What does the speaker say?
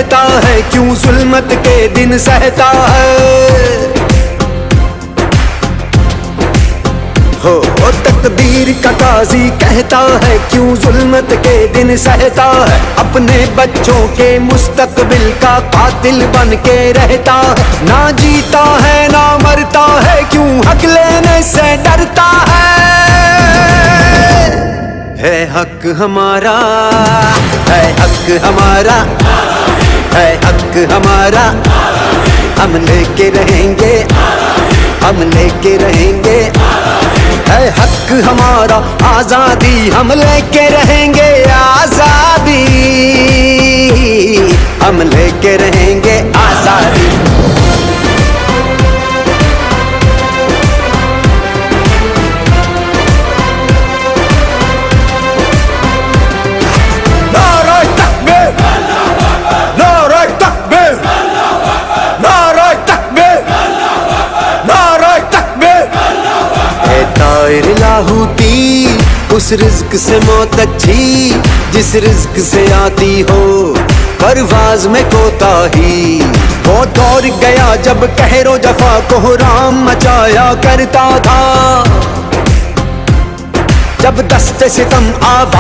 कहता है क्यों जुल्मत के दिन सहता है। हो तकदीर का काजी कहता है क्यों जुल्मत के दिन सहता है। अपने बच्चों के मुस्तकबिल का कातिल बन के रहता है। ना जीता है ना मरता है क्यों हक लेने से डरता है हक हमारा, है हक हमारा, है हक हमारा। हम लेके रहेंगे, हम लेके रहेंगे, है हक हमारा आजादी। हम लेके रहेंगे आजादी, हम लेके रहेंगे आजादी। लाहूती उस रिज्क से मौत अच्छी जिस रिज्क से आती हो परवाज में कोताही। वो दौड़ गया जब कहरो जफा को राम मचाया करता था। जब दस्ते सितम आवाज